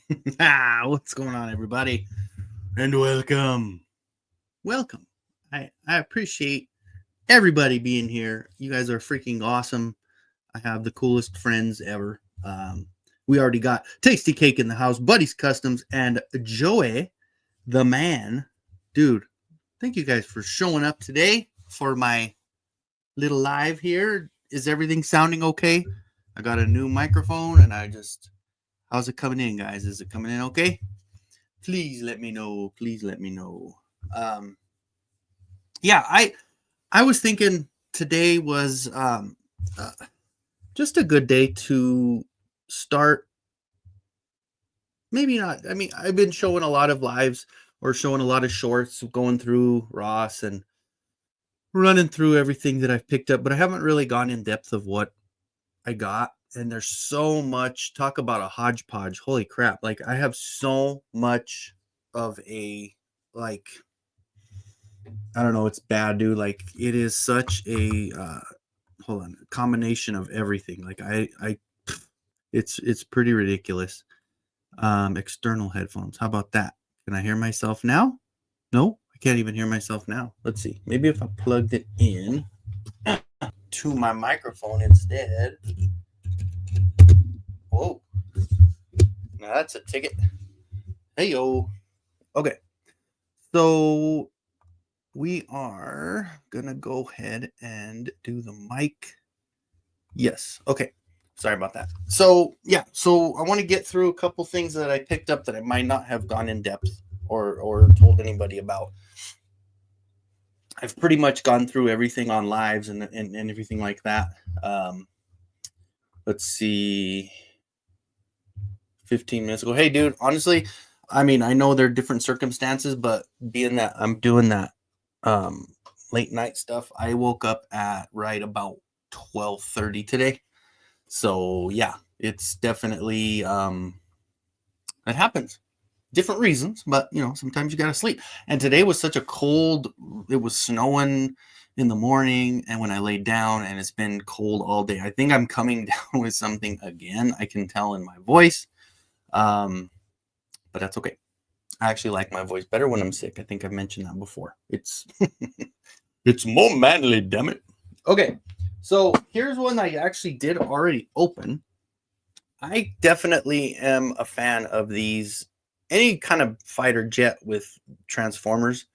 What's going on, everybody? And welcome. Welcome. I appreciate everybody being here. You guys are freaking awesome. I have the coolest friends ever. We already got Tasty Cake in the house, Buddy's Customs, and Joey, the man. Dude, thank you guys for showing up today for my little live here. Is everything sounding okay? I got a new microphone and how's it coming in, guys? Is it coming in okay? Please let me know. Please let me know. Um, yeah, I was thinking today was uh, just a good day to start. Maybe not. I mean, I've been showing a lot of lives or showing a lot of shorts, going through Ross and running through everything that I've picked up, but I haven't really gone in depth of what I got. And there's so much talk about a hodgepodge. Holy crap. Like I have so much of a like I don't know, it's bad, dude. Like it is such a combination of everything. Like it's pretty ridiculous. External headphones. How about that? Can I hear myself now? No, I can't even hear myself now. Let's see. Maybe if I plugged it in to my microphone instead. Whoa. Now that's a ticket. Hey yo. Okay. So we are gonna go ahead and do the mic. Yes. Okay. Sorry about that. So yeah. So I want to get through a couple things that I picked up that I might not have gone in depth or told anybody about. I've pretty much gone through everything on lives and everything like that. Let's see. 15 minutes ago. Hey, dude. Honestly, I mean, I know there are different circumstances, but being that I'm doing that late night stuff, I woke up at right about 12:30 today. So yeah, it's definitely it happens. Different reasons, but you know, sometimes you gotta sleep. And today was such a cold, it was snowing in the morning and when I laid down, and it's been cold all day. I think I'm coming down with something again. I can tell in my voice. But that's okay. I actually like my voice better when I'm sick. I think I've mentioned that before. It's it's more manly, damn it. Okay, so here's one I actually did already open. I definitely am a fan of these. Any kind of fighter jet with transformers,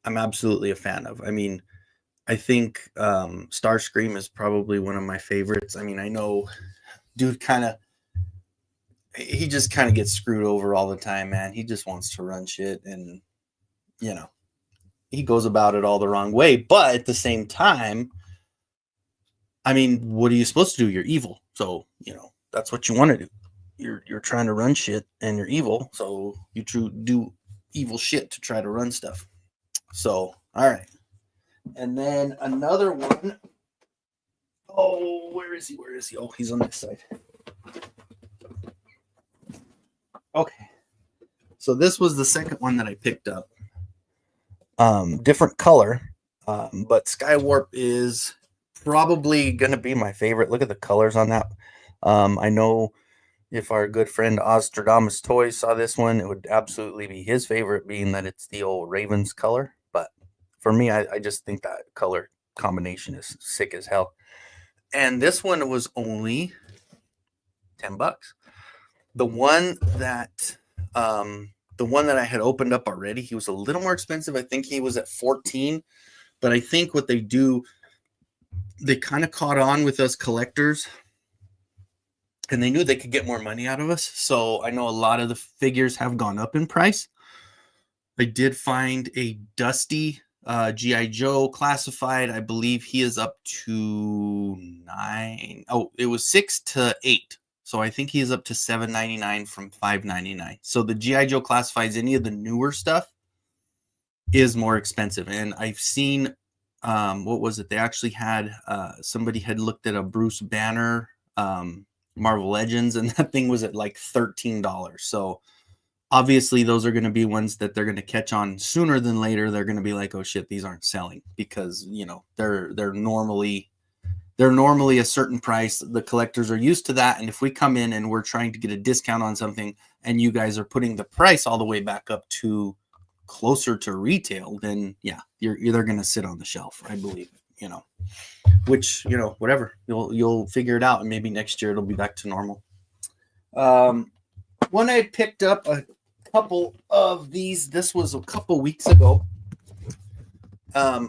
I'm absolutely a fan of. I mean, I think Starscream is probably one of my favorites. I mean, I know dude he just kind of gets screwed over all the time, man. He just wants to run shit and you know, he goes about it all the wrong way, but at the same time, I mean, what are you supposed to do? You're evil. So, you know, that's what you want to do. You're trying to run shit and you're evil, so you do evil shit to try to run stuff. So, all right. And then another one. Oh, where is he? Where is he? Oh, he's on this side. Okay. So this was the second one that I picked up. Different color, but Skywarp is probably gonna be my favorite. Look at the colors on that. I know if our good friend Ostradamus Toys saw this one, it would absolutely be his favorite, being that it's the old Ravens color. But for me, I just think that color combination is sick as hell. And this one was only $10. The one that I had opened up already, he was a little more expensive. I think he was at 14, but I think what they do, they kind of caught on with us collectors and they knew they could get more money out of us. So I know a lot of the figures have gone up in price. I did find a Dusty G.I. Joe classified. I believe he is up to 9. Oh, it was 6 to 8. So I think he's up to $7.99 from $5.99. So the G.I. Joe classifieds, any of the newer stuff is more expensive. And I've seen, what was it? They actually had, somebody had looked at a Bruce Banner Marvel Legends, and that thing was at like $13. So obviously those are going to be ones that they're going to catch on sooner than later. They're going to be like, oh shit, these aren't selling, because, you know, they're normally they're normally a certain price. The collectors are used to that. And if we come in and we're trying to get a discount on something and you guys are putting the price all the way back up to closer to retail, then yeah, they're going to sit on the shelf, I believe, which, whatever, you'll figure it out. And maybe next year it'll be back to normal. When I picked up a couple of these, this was a couple weeks ago. I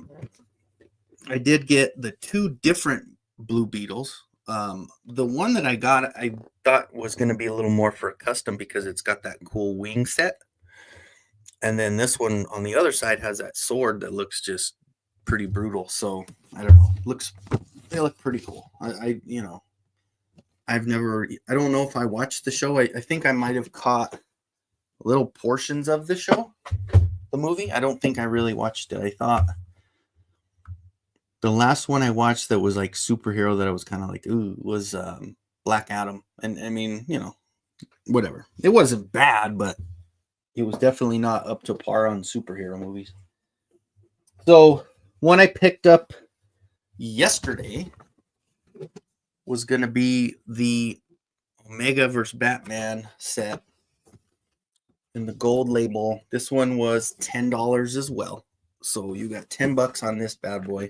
did get the two different Blue Beetles. The one that I got, I thought was going to be a little more for a custom because it's got that cool wing set. And then this one on the other side has that sword that looks just pretty brutal. So I don't know. They look pretty cool. I don't know if I watched the show. I think I might have caught little portions of the show, the movie. I don't think I really watched it. I thought the last one I watched that was like superhero that I was kind of like, ooh, was Black Adam. And I mean, whatever. It wasn't bad, but it was definitely not up to par on superhero movies. So one I picked up yesterday was going to be the Omega vs. Batman set in the gold label. This one was $10 as well. So you got $10 on this bad boy.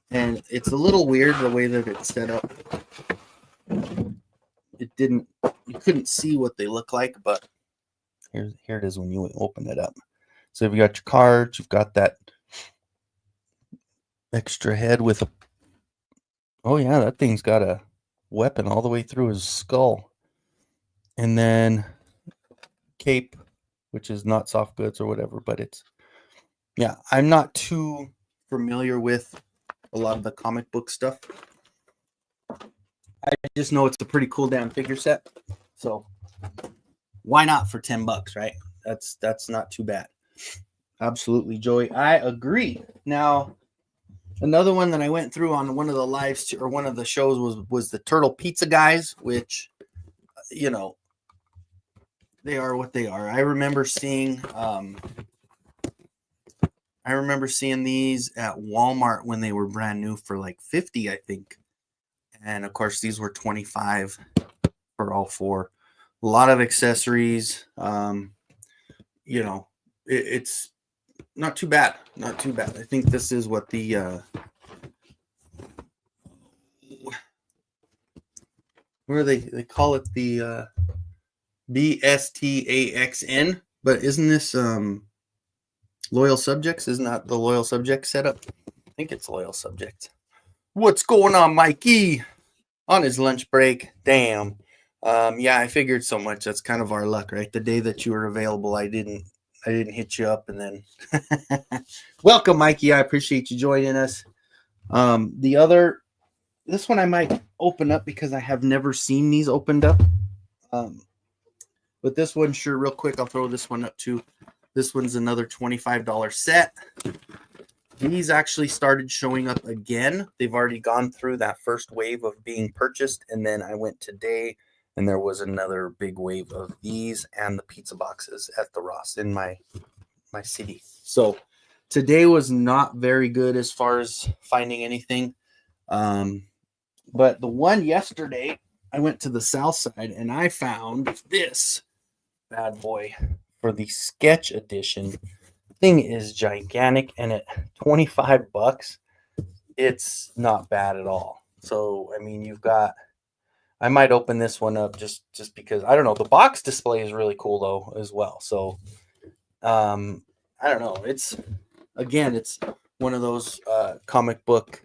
And it's a little weird the way that it's set up. You couldn't see what they look like, but here it is when you open it up. So you've got your cards, you've got that extra head with oh yeah, that thing's got a weapon all the way through his skull. And then cape, which is not soft goods or whatever, but yeah, I'm not too familiar with a lot of the comic book stuff. I just know it's a pretty cool damn figure set. So why not for $10, right? That's not too bad. Absolutely, Joey. I agree. Now, another one that I went through on one of the lives or one of the shows was the Turtle Pizza guys, which, they are what they are. I remember seeing these at Walmart when they were brand new for like $50, I think. And of course, these were $25 for all four. A lot of accessories. It's not too bad. Not too bad. I think this is what the where they call it the BSTAXN, but isn't this Loyal Subjects? Isn't that the Loyal Subject setup? I think it's Loyal Subjects. What's going on, Mikey? On his lunch break. Damn. Yeah, I figured so much. That's kind of our luck, right? The day that you were available, I didn't hit you up, and then welcome, Mikey. I appreciate you joining us. This one I might open up because I have never seen these opened up. But this one, sure, real quick, I'll throw this one up too. This one's another $25 set. These actually started showing up again. They've already gone through that first wave of being purchased, and then I went today, and there was another big wave of these and the pizza boxes at the Ross in my city. So today was not very good as far as finding anything. But the one yesterday, I went to the south side, and I found this bad boy for the sketch edition. Thing is gigantic, and at $25, it's not bad at all. So I mean, I might open this one up just because I don't know. The box display is really cool though as well. So I don't know. It's one of those comic book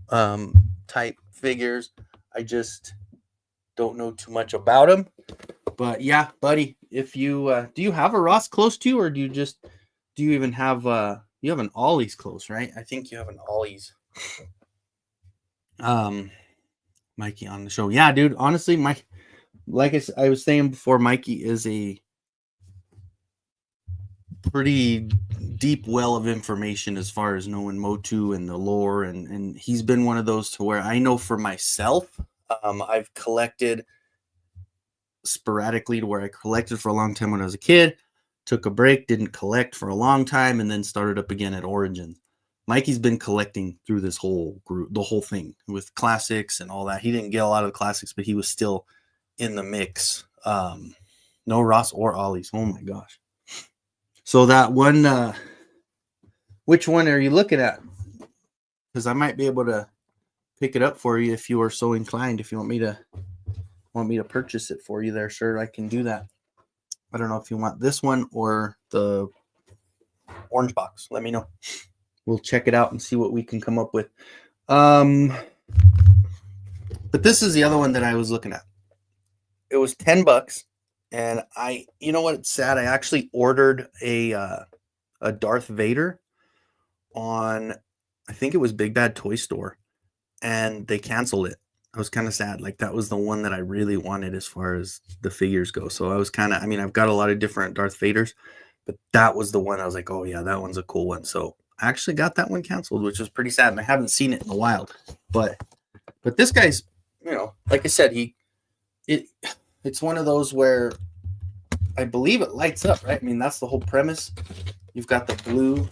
type figures. I just don't know too much about them. But yeah, buddy, if you do you have a Ross close to you, or do you even have you have an Ollie's close, right? I think you have an Ollie's. Mikey on the show. Yeah, dude, honestly, like I was saying before, Mikey is a pretty deep well of information as far as knowing Motu and the lore, and he's been one of those to where I know for myself, I've collected sporadically to where I collected for a long time when I was a kid, took a break, didn't collect for a long time, and then started up again at Origins. Mikey's been collecting through this whole group, the whole thing with classics and all that. He didn't get a lot of the classics, but he was still in the mix. No Ross or Ollie's. Oh my gosh. So that one, which one are you looking at? Because I might be able to pick it up for you if you are so inclined. If you want me to purchase it for you there, sir, I can do that. I don't know if you want this one or the orange box. Let me know. We'll check it out and see what we can come up with. But this is the other one that I was looking at. It was $10, and you know what? It's sad. I actually ordered a Darth Vader on, I think it was Big Bad Toy Store, and they canceled it. I was kind of sad. Like, that was the one that I really wanted as far as the figures go. So I was I mean, I've got a lot of different Darth Vaders, but that was the one I was like, oh yeah, that one's a cool one. So I actually got that one canceled, which was pretty sad. And I haven't seen it in the wild, but this guy's, like I said, it's one of those where I believe it lights up, right? I mean, that's the whole premise. You've got the blue,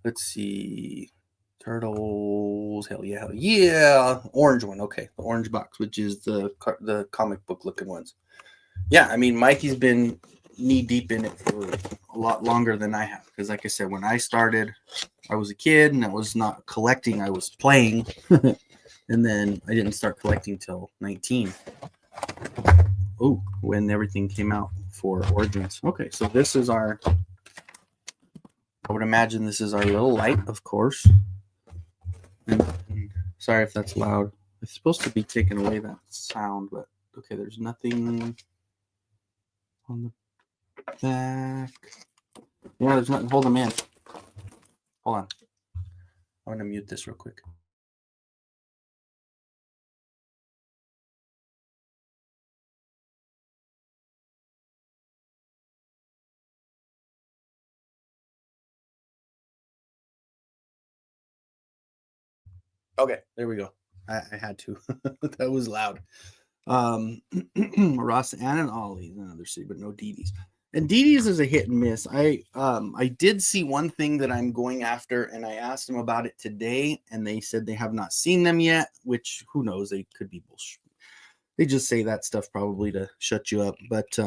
let's see, Turtles, hell yeah, orange one. Okay, the orange box, which is the comic book looking ones. Yeah, I mean, Mikey's been knee deep in it for a lot longer than I have. Because, like I said, when I started, I was a kid and I was not collecting; I was playing. And then I didn't start collecting till 19. Oh, when everything came out for Origins. Okay, so this is our. I would imagine this is our little light, of course. And sorry if that's loud. It's supposed to be taking away that sound, but okay, there's nothing on the back. Yeah, there's nothing. Hold them in. Hold on. I'm going to mute this real quick. Okay, there we go. I had to. That was loud. Ross and Ollie's, another city, but no Dee And Dee is a hit and miss. I did see one thing that I'm going after, and I asked them about it today, and they said they have not seen them yet. Which, who knows? They could be bullshit. They just say that stuff probably to shut you up. But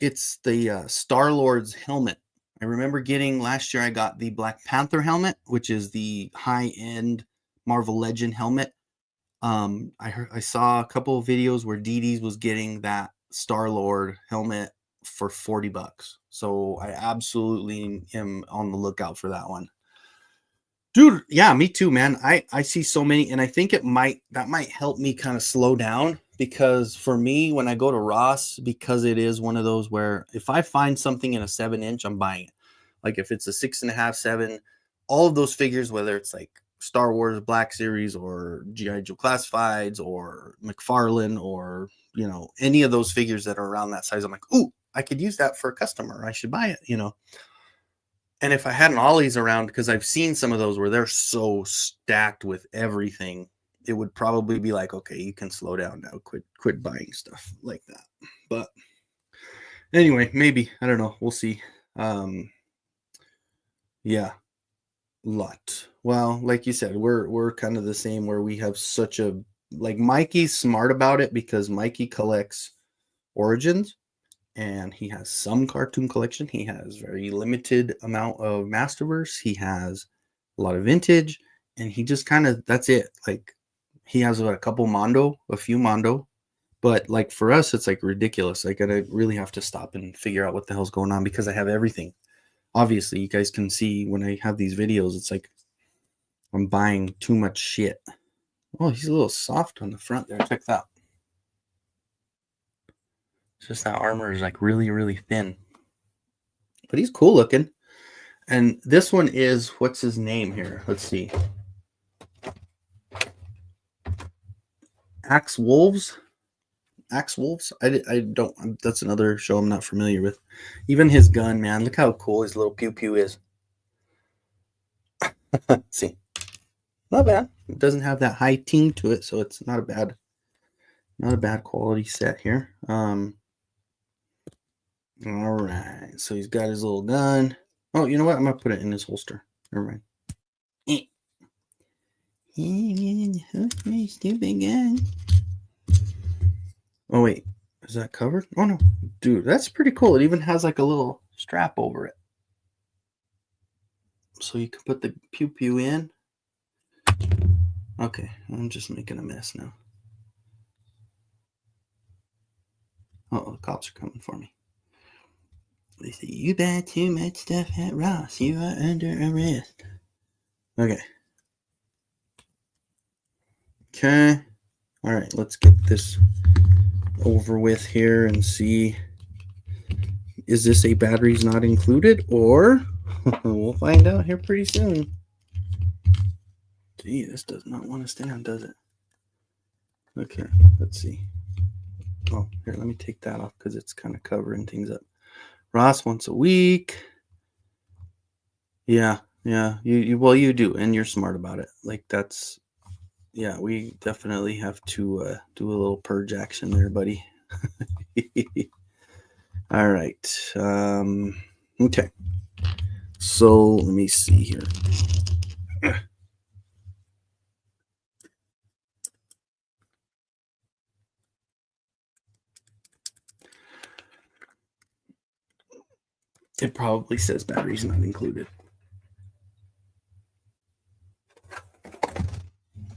it's the Star-Lord's helmet. I remember getting last year. I got the Black Panther helmet, which is the high-end Marvel Legend helmet. I saw a couple of videos where Dee was getting that Star-Lord helmet for $40. So I absolutely am on the lookout for that one. Dude, yeah, me too, man. I see so many, and I think that might help me kind of slow down, because for me, when I go to Ross, because it is one of those where if I find something in a 7-inch, I'm buying it. Like if it's a 6.5, 7, all of those figures, whether it's like Star Wars Black Series or G.I. Joe Classifieds or McFarlane or, any of those figures that are around that size, I'm like, ooh, I could use that for a customer. I should buy it, And if I had an Ollie's around, because I've seen some of those where they're so stacked with everything, it would probably be like, okay, you can slow down now. Quit buying stuff like that. But anyway, maybe. I don't know. We'll see. Yeah. Lot. Well, like you said, we're kind of the same, where we have such a, like, Mikey's smart about it because Mikey collects Origins and he has some cartoon collection. He has very limited amount of Masterverse. He has a lot of vintage, and he just kind of, that's it. Like, he has a few Mondo, but like for us, it's like ridiculous. Like, I really have to stop and figure out what the hell's going on because I have everything. Obviously, you guys can see when I have these videos, it's like I'm buying too much shit. Oh, he's a little soft on the front there. Check that. It's just that armor is like really, really thin. But he's cool looking. And this one is, what's his name here? Let's see. Axe Wolves. I don't, that's another show I'm not familiar with. Even his gun, man. Look how cool his little pew pew is. See. Not bad. It doesn't have that high ting to it, so it's not a bad quality set here. All right. So he's got his little gun. Oh, you know what? I'm gonna put it in his holster. Never mind. Stupid guy. Oh wait, is that covered? Oh no, dude, that's pretty cool. It even has like a little strap over it, so you can put the pew pew in. Okay, I'm just making a mess now. Oh, the cops are coming for me. They say, you buy too much stuff at Ross. You are under arrest. Okay. Okay. All right, let's get this over with here and see. Is this a batteries not included, or we'll find out here pretty soon. Gee, this does not want to stand, does it? Okay, let's see. Oh, here, let me take that off because it's kind of covering things up. Ross once a week. Yeah, you do, and you're smart about it. Like that's, yeah, we definitely have to do a little purge action there, buddy. All right. Okay. So let me see here. It probably says batteries not included.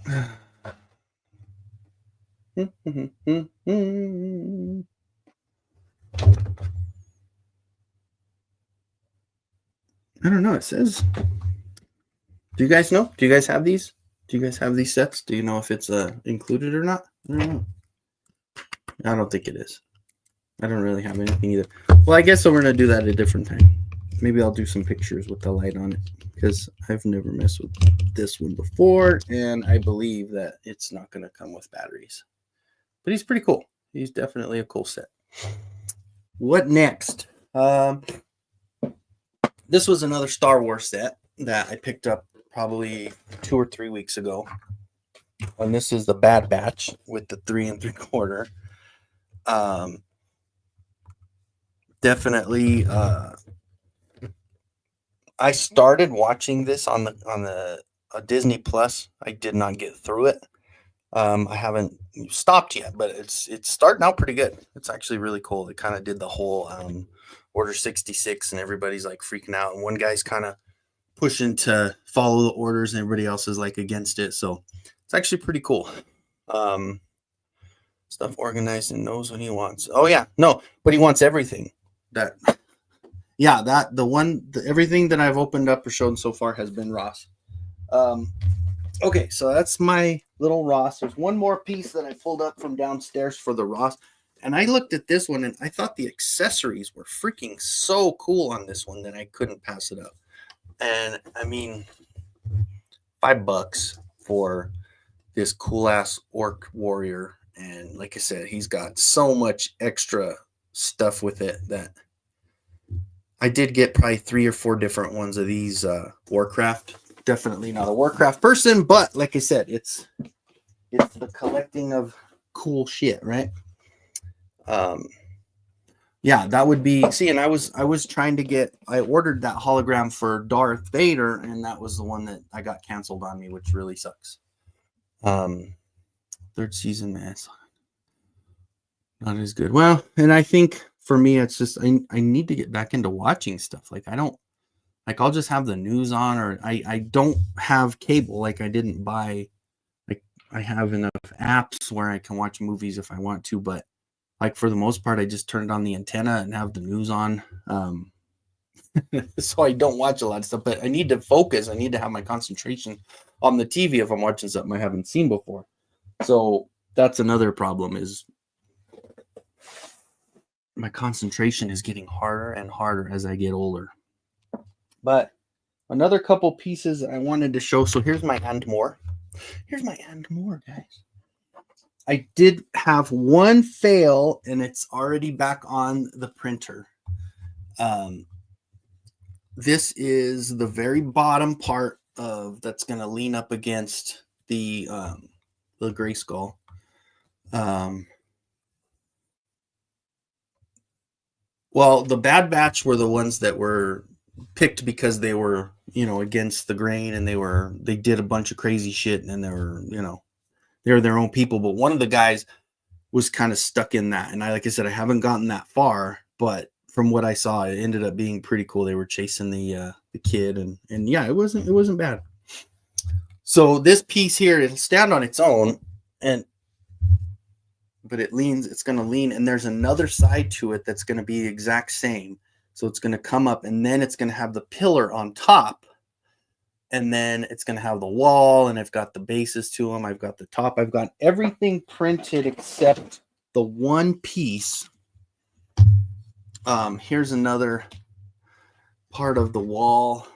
I don't know. It says. Do you guys know? Do you guys have these? Do you guys have these sets? Do you know if it's included or not? I don't know. I don't think it is. I don't really have anything either. Well, I guess we're gonna do that at a different time. Maybe I'll do some pictures with the light on it because I've never messed with this one before, and I believe that it's not gonna come with batteries. But he's pretty cool. He's definitely a cool set. What next? This was another Star Wars set that I picked up probably 2 or 3 weeks ago. And this is the Bad Batch with the 3 3/4. Definitely. I started watching this on the Disney Plus. I did not get through it. I haven't stopped yet, but it's starting out pretty good. It's actually really cool. They kind of did the whole Order 66, and everybody's like freaking out, and one guy's kind of pushing to follow the orders, and everybody else is like against it. So it's actually pretty cool. Um, Stuff organized and knows what he wants. Oh yeah, no, but he wants everything. That yeah, that everything that I've opened up or shown so far has been Ross. Okay, so that's my little Ross. There's one more piece that I pulled up from downstairs for the Ross, and I looked at this one and I thought the accessories were freaking so cool on this one that I couldn't pass it up. And I mean, $5 for this cool ass orc warrior, and like I said, he's got so much extra stuff with it that I did get probably 3 or 4 different ones of these Warcraft. Definitely not a Warcraft person, but like I said, it's the collecting of cool shit, right? Yeah, that would be. See, and I was trying to get. I ordered that hologram for Darth Vader, and that was the one that I got canceled on me, which really sucks. Third season, man, it's not as good. Well, and I think for me, it's just I need to get back into watching stuff. Like I don't like I'll just have the news on, or I don't have cable. Like I didn't buy. Like I have enough apps where I can watch movies if I want to, but like for the most part, I just turned on the antenna and have the news on. So I don't watch a lot of stuff, but I need to focus. I need to have my concentration on the TV if I'm watching something I haven't seen before. So that's another problem is my concentration is getting harder and harder as I get older. But another couple pieces I wanted to show. So here's my and more. Here's my and more, guys. I did have one fail, and it's already back on the printer. This is the very bottom part of that's going to lean up against the gray skull. Well, the Bad Batch were the ones that were picked because they were, you know, against the grain, and they did a bunch of crazy shit, and they were, you know, they're their own people. But one of the guys was kind of stuck in that, and like I said, I haven't gotten that far, but from what I saw, it ended up being pretty cool. They were chasing the kid, and yeah, it wasn't bad. So this piece here, it'll stand on its own, but it's going to lean, and there's another side to it that's going to be the exact same. So it's going to come up, and then it's going to have the pillar on top, and then it's going to have the wall, and I've got the bases to them. I've got the top. I've got everything printed except the one piece. Here's another part of the wall.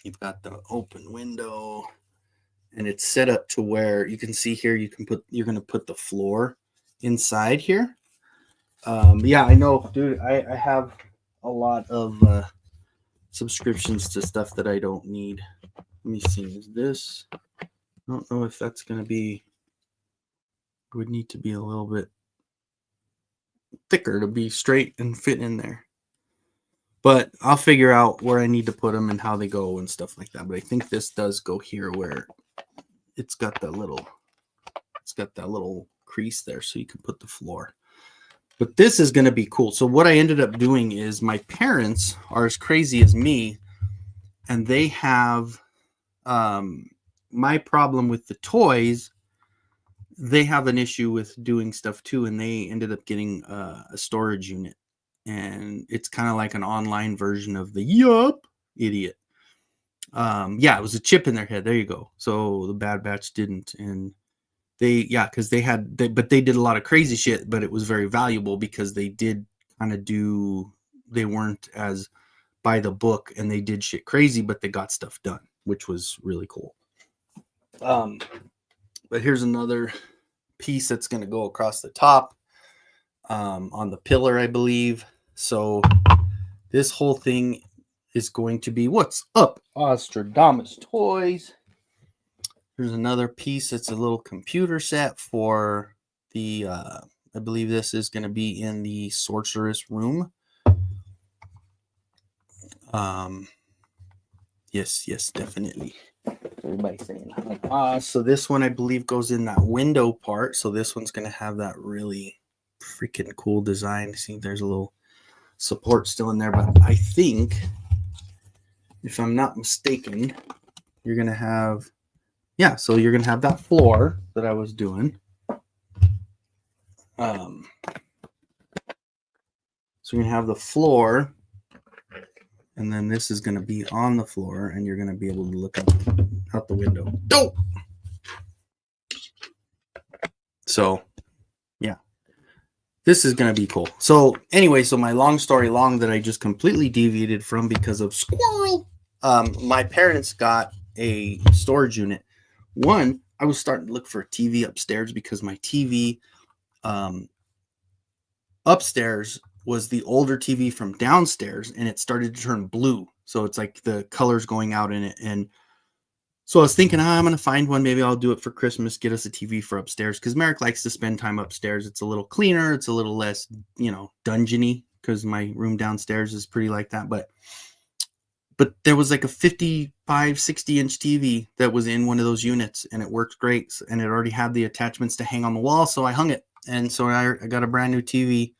You've got the open window, and it's set up to where you can see here, you're going to put the floor inside here. Yeah, I know, dude, I have a lot of subscriptions to stuff that I don't need. Let me see, is this, I don't know if that's going to be, it would need to be a little bit thicker to be straight and fit in there. But I'll figure out where I need to put them and how they go and stuff like that. But I think this does go here where it's got that little crease there, so you can put the floor. But this is going to be cool. So what I ended up doing is, my parents are as crazy as me, and they have my problem with the toys. They have an issue with doing stuff too, and they ended up getting a storage unit, and it's kind of like an online version of the Yup Idiot. Yeah, it was a chip in their head. There you go. So the Bad Batch didn't, and because they did a lot of crazy shit, but it was very valuable because they did kind of they weren't as by the book, and they did shit crazy, but they got stuff done, which was really cool. But here's another piece that's going to go across the top on the pillar, I believe. So this whole thing is going to be, what's up, Ostradamus Toys? Here's another piece. It's a little computer set for the, I believe this is going to be in the sorceress room. Yes, definitely. Everybody saying so this one, I believe, goes in that window part. So this one's going to have that really freaking cool design. See, there's a little support still in there, but I think, if I'm not mistaken, you're going to have, so you're going to have that floor that I was doing. So you're going to have the floor, and then this is going to be on the floor, and you're going to be able to look out the window. Dope! So, yeah. This is going to be cool. So, anyway, my long story long that I just completely deviated from because of squirrel. My parents got a storage unit. One, I was starting to look for a TV upstairs because my TV upstairs was the older TV from downstairs, and it started to turn blue. So it's like the colors going out in it. And so I was thinking, I'm going to find one. Maybe I'll do it for Christmas, get us a TV for upstairs, because Merrick likes to spend time upstairs. It's a little cleaner. It's a little less, dungeony, because my room downstairs is pretty like that. But there was like a 55, 60-inch TV that was in one of those units, and it worked great. And it already had the attachments to hang on the wall, so I hung it. And so I got a brand new TV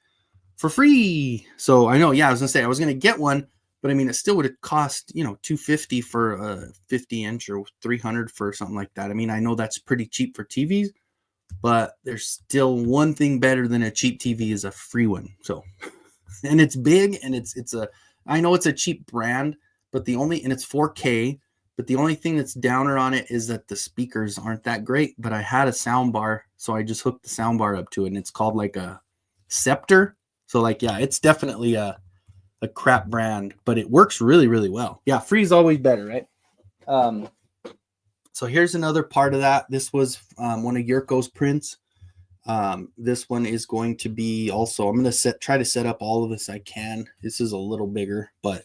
for free. So I know, I was going to say I was going to get one, but I mean, it still would have cost, $250 for a 50-inch or $300 for something like that. I mean, I know that's pretty cheap for TVs, but there's still one thing better than a cheap TV is a free one. So, and it's big, and I know it's a cheap brand, but and it's 4K, but the only thing that's downer on it is that the speakers aren't that great. But I had a sound bar, so I just hooked the sound bar up to it, and it's called like a Scepter. So it's definitely a crap brand, but it works really, really well. Yeah, free is always better, right? So here's another part of that. This was one of Yurko's prints. This one is going to be also, I'm going to try to set up all of this I can. This is a little bigger, but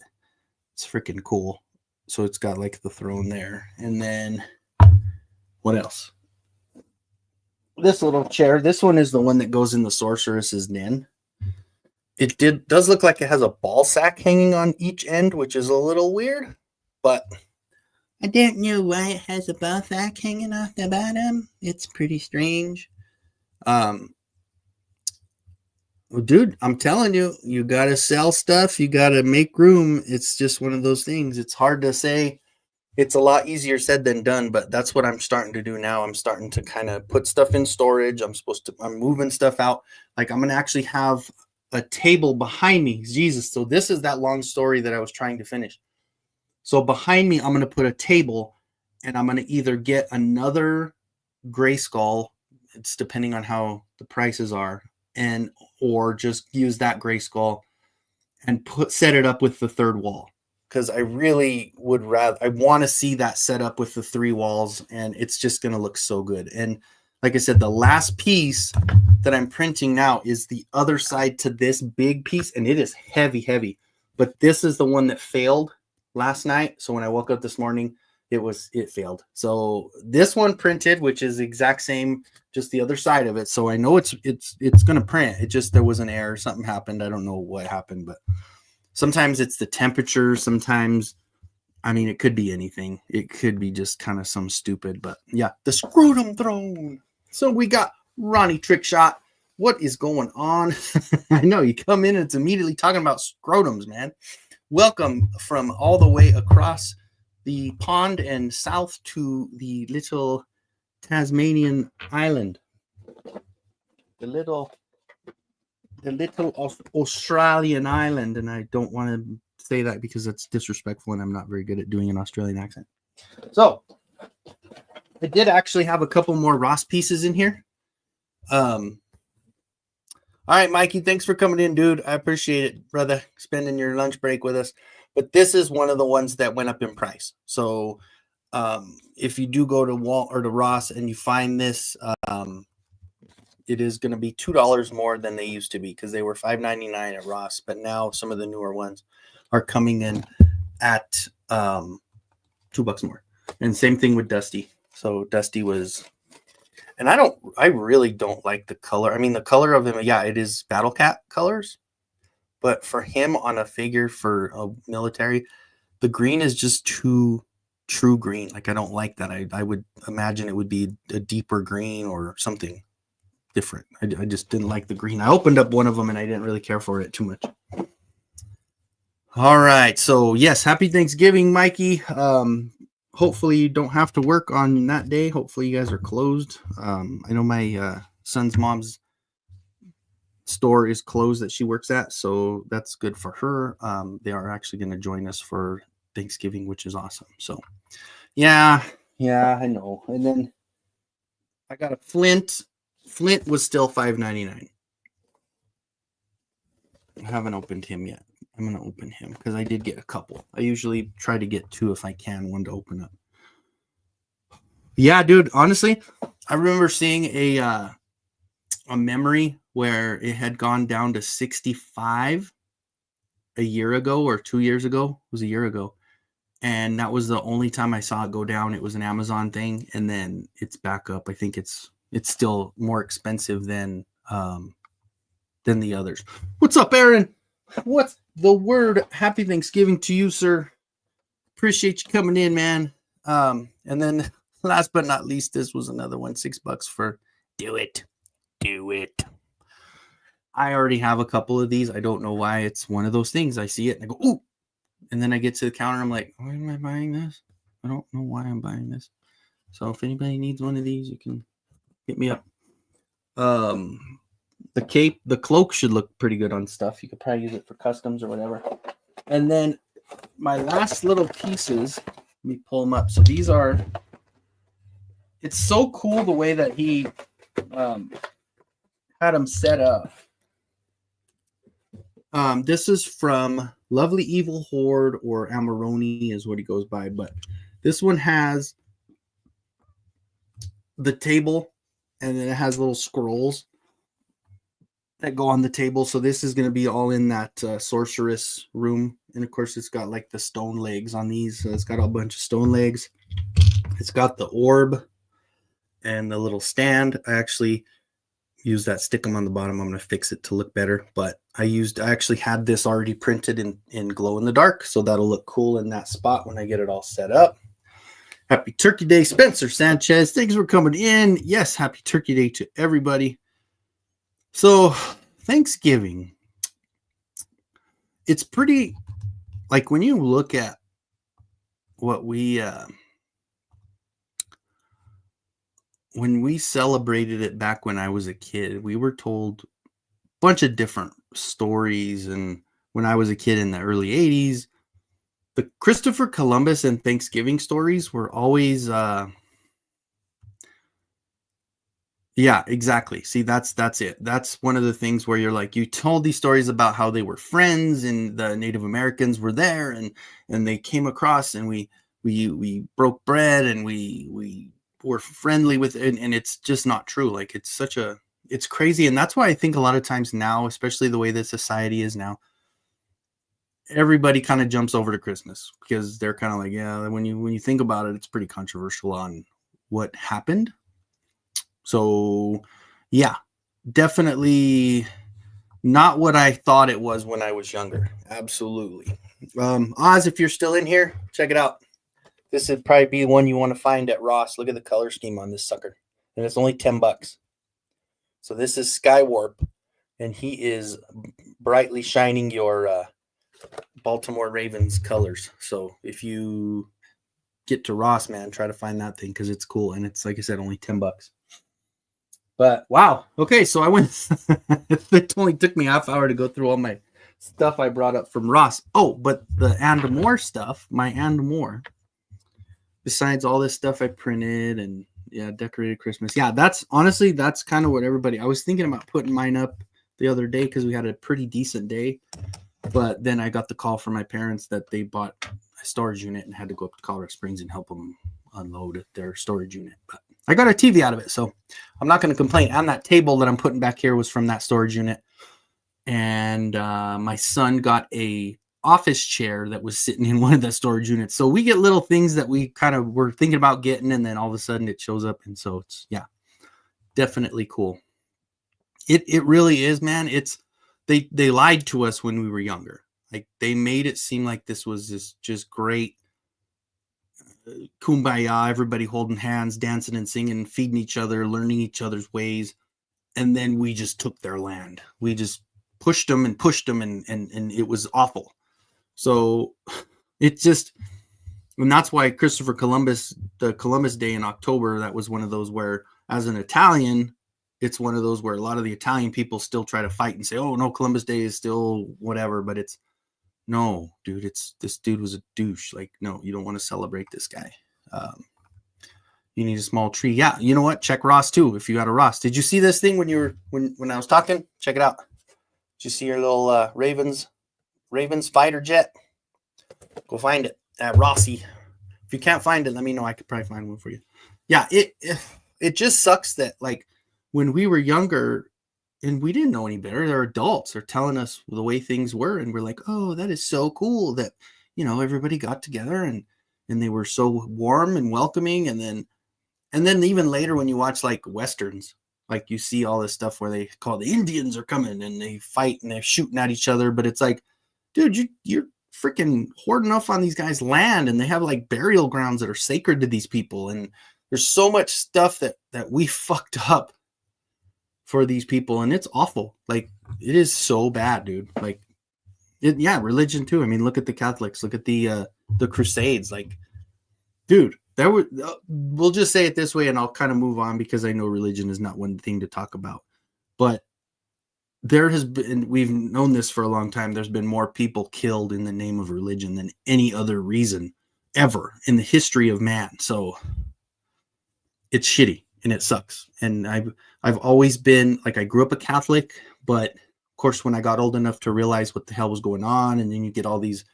it's freaking cool. So it's got like the throne there. And then what else? This little chair. This one is the one that goes in the sorceress's den. It does look like it has a ball sack hanging on each end, which is a little weird, but I don't know why it has a ball sack hanging off the bottom. It's pretty strange. Well, dude, I'm telling you, you gotta sell stuff. You gotta make room. It's just one of those things. It's hard to say. It's a lot easier said than done, but that's what I'm starting to do now. I'm starting to kind of put stuff in storage. I'm moving stuff out. Like I'm gonna actually have a table behind me. Jesus. So this is that long story that I was trying to finish. So behind me, I'm gonna put a table, and I'm gonna either get another gray skull. It's depending on how the prices are, and or just use that gray skull and set it up with the third wall, because I really would rather, I want to see that set up with the 3 walls, and it's just going to look so good. And like I said, the last piece that I'm printing now is the other side to this big piece, and it is heavy, but this is the one that failed last night. So when I woke up this morning, it failed. So this one printed, which is the exact same, just the other side of it. So I know it's going to print. It just, there was an error. Something happened. I don't know what happened, but sometimes it's the temperature. Sometimes, I mean, it could be anything. It could be just kind of some stupid, but yeah, the scrotum throne. So we got Ronnie Trickshot. What is going on? I know you come in and it's immediately talking about scrotums, man. Welcome from all the way across the pond and south to the little Tasmanian island. The little Australian island. And I don't want to say that because that's disrespectful and I'm not very good at doing an Australian accent. So I did actually have a couple more Ross pieces in here. All right, Mikey, thanks for coming in, dude. I appreciate it, brother, spending your lunch break with us. But this is one of the ones that went up in price. So if you do go to Walt or to Ross and you find this, it is going to be $2 more than they used to be, because they were $5.99 at Ross. But now some of the newer ones are coming in at $2 more. And same thing with Dusty. So Dusty was, and I really don't like the color. I mean, the color of him, yeah, it is Battle Cat colors. But for him on a figure for a military, the green is just too true green. Like, I don't like that. I would imagine it would be a deeper green or something different. I just didn't like the green. I opened up one of them and I didn't really care for it too much. All right. So, yes, happy Thanksgiving, Mikey. Hopefully you don't have to work on that day. Hopefully you guys are closed. I know my son's mom's store is closed that she works at, so that's good for her. They are actually going to join us for Thanksgiving, which is awesome. So yeah, I know. And then I got a Flint was still $5.99. I haven't opened him yet. I'm going to open him because I did get a couple. I usually try to get 2 if I can, one to open up. Yeah, dude, honestly, I remember seeing a memory where it had gone down to 65 a year ago or 2 years ago. It was a year ago. And that was the only time I saw it go down. It was an Amazon thing, and then it's back up. I think it's still more expensive than the others. What's up, Aaron? What's the word? Happy Thanksgiving to you, sir. Appreciate you coming in, man. And then last but not least, this was another one, $6 for Do It. I already have a couple of these. I don't know why. It's one of those things. I see it and I go, ooh. And then I get to the counter. I'm like, why am I buying this? I don't know why I'm buying this. So if anybody needs one of these, you can hit me up. The cape, the cloak should look pretty good on stuff. You could probably use it for customs or whatever. And then my last little pieces, let me pull them up. So these are, it's so cool the way that he had them set up. This is from Lovely Evil Horde, or Amarone is what he goes by. But this one has the table, and then it has little scrolls that go on the table. So this is going to be all in that sorceress room. And of course, it's got like the stone legs on these. So it's got a bunch of stone legs. It's got the orb and the little stand. I actually use that stickum on the bottom. I'm going to fix it to look better, but I actually had this already printed in glow in the dark, so that'll look cool in that spot when I get it all set up. Happy Turkey Day, Spencer Sanchez. Thanks for coming in. Yes, happy Turkey Day to everybody. So Thanksgiving, it's pretty, like when you look at what we when we celebrated it back when I was a kid, we were told a bunch of different stories. And when I was a kid in the early 80s, the Christopher Columbus and Thanksgiving stories were always yeah, exactly. See, that's it. That's one of the things where you're like, you told these stories about how they were friends and the Native Americans were there and they came across and we broke bread and we were friendly with it, and it's just not true. Like it's crazy. And that's why I think a lot of times now, especially the way that society is now, everybody kind of jumps over to Christmas because they're kind of like, yeah, when you think about it, it's pretty controversial on what happened. So yeah, definitely not what I thought it was when I was younger. Absolutely. Oz, if you're still in here, check it out. This would probably be the one you want to find at Ross. Look at the color scheme on this sucker. And it's only $10. So this is Sky Warp, and he is brightly shining your Baltimore Ravens colors. So if you get to Ross, man, try to find that thing because it's cool. And it's, like I said, only $10. But wow. Okay, so I went. It only took me half hour to go through all my stuff I brought up from Ross. Oh, but the and more stuff, my and more. Besides all this stuff I printed and yeah, decorated Christmas. Yeah, that's honestly, that's kind of what everybody. I was thinking about putting mine up the other day because we had a pretty decent day. But then I got the call from my parents that they bought a storage unit and had to go up to Colorado Springs and help them unload their storage unit. But I got a TV out of it, so I'm not going to complain. And that table that I'm putting back here was from that storage unit. And my son got a office chair that was sitting in one of the storage units. So we get little things that we kind of were thinking about getting, and then all of a sudden it shows up. And so it's, yeah, definitely cool. It really is, man. It's they lied to us when we were younger. Like they made it seem like this was this just great kumbaya, everybody holding hands, dancing and singing, feeding each other, learning each other's ways. And then we just took their land. We just pushed them and it was awful. So it just, and that's why Christopher Columbus, the Columbus Day in October, that was one of those where, as an Italian, it's one of those where a lot of the Italian people still try to fight and say, oh no, Columbus Day is still whatever, but it's, no, dude, this dude was a douche. Like, no, you don't want to celebrate this guy. You need a small tree. Yeah, you know what? Check Ross too if you got a Ross. Did you see this thing when I was talking? Check it out. Did you see your little Ravens fighter jet? Go find it at Rossi. If you can't find it, let me know. I could probably find one for you. Yeah, it just sucks that like when we were younger and we didn't know any better, they're adults. They're telling us the way things were, and we're like, oh, that is so cool that everybody got together and they were so warm and welcoming, and then even later when you watch like Westerns, like you see all this stuff where they call the Indians are coming and they fight and they're shooting at each other. But it's like, dude, you're freaking hoarding off on these guys' land, and they have like burial grounds that are sacred to these people. And there's so much stuff that we fucked up for these people. And it's awful. Like it is so bad, dude. Like yeah, religion too. I mean, look at the Catholics, look at the Crusades. Like, dude, we'll just say it this way, and I'll kind of move on because I know religion is not one thing to talk about. But there has been, we've known this for a long time, there's been more people killed in the name of religion than any other reason ever in the history of man. So it's shitty and it sucks. And I've always been like, I grew up a Catholic, but of course, when I got old enough to realize what the hell was going on, and then you get all these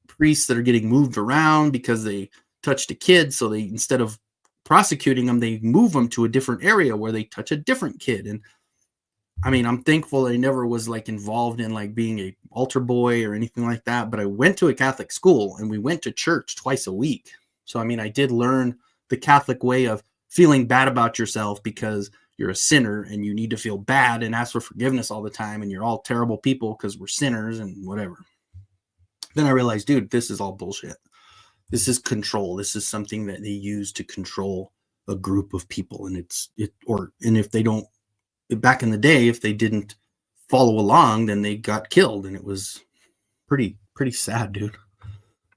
priests that are getting moved around because they touched a kid. So they, instead of prosecuting them, they move them to a different area where they touch a different kid. And I mean, I'm thankful I never was like involved in like being a altar boy or anything like that. But I went to a Catholic school and we went to church twice a week. So, I mean, I did learn the Catholic way of feeling bad about yourself because you're a sinner and you need to feel bad and ask for forgiveness all the time, and you're all terrible people because we're sinners and whatever. Then I realized, dude, this is all bullshit. This is control. This is something that they use to control a group of people. And and if they don't, back in the day, if they didn't follow along, then they got killed. And it was pretty sad, dude.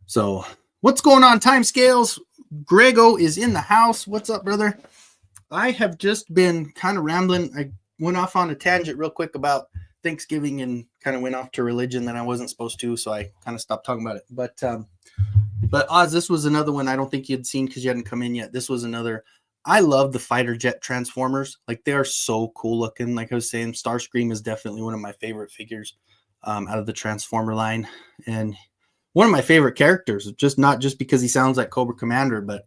So what's going on, Timescales? Grego is in the house. What's up, brother? I have just been kind of rambling. I went off on a tangent real quick about Thanksgiving and kind of went off to religion that I wasn't supposed to, so I kind of stopped talking about it. But Oz, this was another one I don't think you'd seen because you hadn't come in yet. This was another. I love the fighter jet transformers. Like, they are so cool looking. Like I was saying, Starscream is definitely one of my favorite figures out of the Transformer line, and one of my favorite characters. Just not just because he sounds like Cobra Commander, but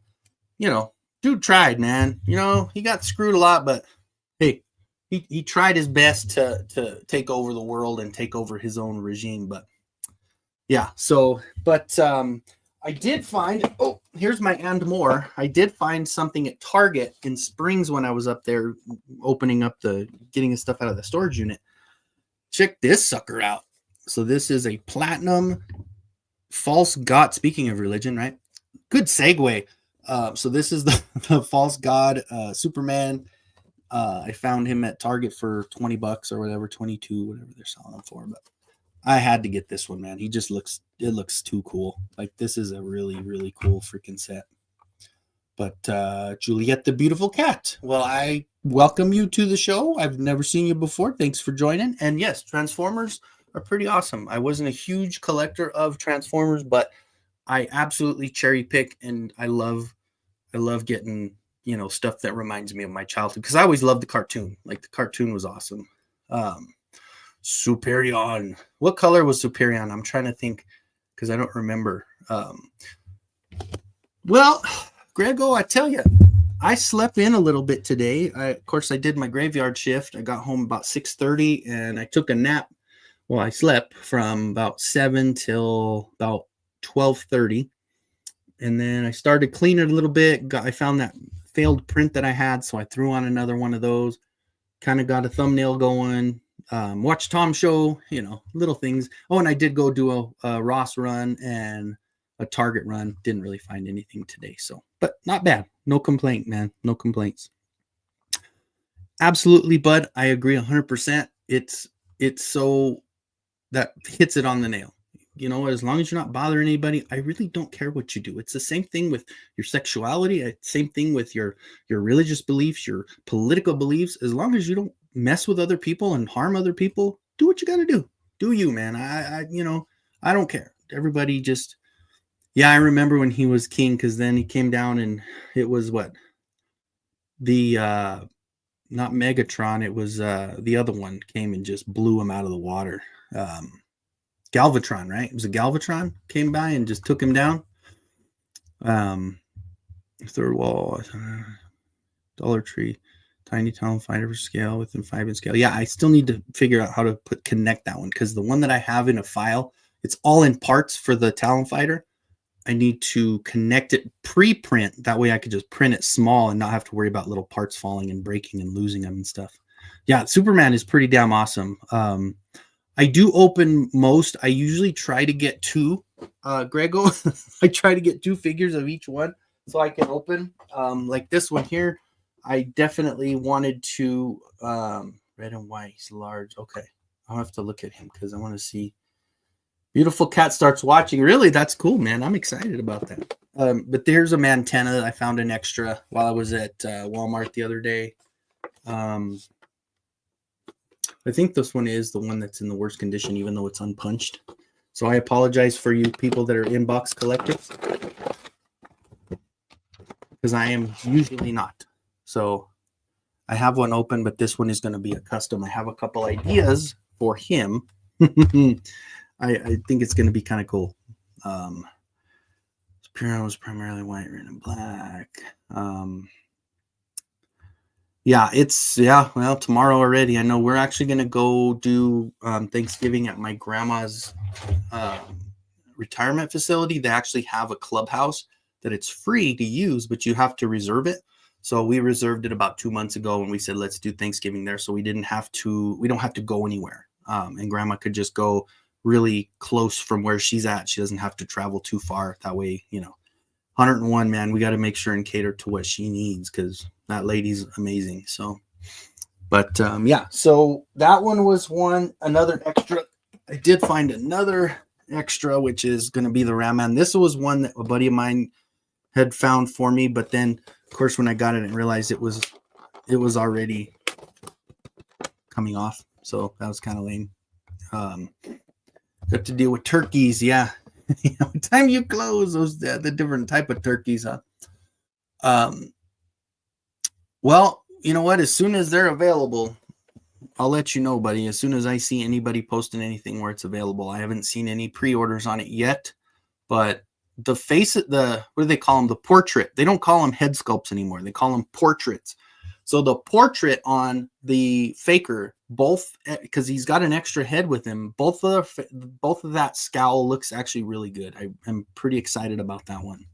dude tried, man. He got screwed a lot, but hey, he tried his best to take over the world and take over his own regime. But yeah, so I did find, here's my and more. I did find something at Target in Springs when I was up there getting the stuff out of the storage unit. Check this sucker out. So this is a platinum false god. Speaking of religion, right? Good segue. So this is the false god Superman. I found him at Target for $20 or whatever, 22, whatever they're selling him for. But I had to get this one, man. It looks too cool. Like, this is a really, really cool freaking set. But Juliet, the beautiful cat. Well, I welcome you to the show. I've never seen you before. Thanks for joining. And yes, Transformers are pretty awesome. I wasn't a huge collector of Transformers, but I absolutely cherry pick, and I love getting, stuff that reminds me of my childhood, because I always loved the cartoon. Like, the cartoon was awesome. Superion. What color was Superion? I'm trying to think because I don't remember. Well, Grego, I tell you, I slept in a little bit today. Of course, I did my graveyard shift. I got home about 6:30 and I took a nap. Well, I slept from about 7 till about 12:30. And then I started cleaning a little bit. I found that failed print that I had, so I threw on another one of those. Kind of got a thumbnail going. Watch Tom show, little things. Oh, and I did go do a Ross run and a Target run. Didn't really find anything today, but not bad. No complaint, man. No complaints. Absolutely, bud. I agree 100%. It's so that hits it on the nail. As long as you're not bothering anybody, I really don't care what you do. It's the same thing with your sexuality. Same thing with your religious beliefs, your political beliefs. As long as you don't mess with other people and harm other people, do what you got to do. Do you, man. I don't care. Everybody just, I remember when he was king, because then he came down and it was not Megatron. It was the other one came and just blew him out of the water. Galvatron, right? It was a Galvatron came by and just took him down. Third wall, Dollar Tree, tiny Talon fighter scale within 5 inch scale. Yeah, I still need to figure out how to connect that one, because the one that I have in a file, it's all in parts for the Talon fighter. I need to connect it pre-print. That way I could just print it small and not have to worry about little parts falling and breaking and losing them and stuff. Yeah, Superman is pretty damn awesome. I do open most. I usually try to get 2, Grego. I try to get 2 figures of each one so I can open. Like this one here, I definitely wanted to, red and white, he's large. Okay, I'll have to look at him because I want to see. Beautiful cat starts watching. Really, that's cool, man. I'm excited about that. But there's a Mantenna. I found an extra while I was at Walmart the other day. I think this one is the one that's in the worst condition, even though it's unpunched. So I apologize for you people that are inbox collectors, because I am usually not. So I have one open, but this one is going to be a custom. I have a couple ideas for him. I think it's going to be kind of cool. Superior was primarily white, red, and black. Well, tomorrow already. I know we're actually going to go do Thanksgiving at my grandma's retirement facility. They actually have a clubhouse that it's free to use, but you have to reserve it. So we reserved it about 2 months ago, and we said let's do Thanksgiving there, so we don't have to go anywhere, and Grandma could just go really close from where she's at. She doesn't have to travel too far. That way, 101, man, we got to make sure and cater to what she needs, because that lady's amazing. So, but yeah, so that one was another extra. I did find another extra, which is going to be the Ram Man. This was one that a buddy of mine had found for me, but then of course when I got it and realized it was already coming off, so that was kind of lame. Got to deal with turkeys. Yeah. Time you close those, the different type of turkeys, huh? Well, you know what, as soon as they're available, I'll let you know, buddy. As soon as I see anybody posting anything where it's available. I haven't seen any pre-orders on it yet, but what do they call them? The portrait. They don't call them head sculpts anymore. They call them portraits. So the portrait on the faker, both, because he's got an extra head with him, both of that scowl looks actually really good. I'm pretty excited about that one.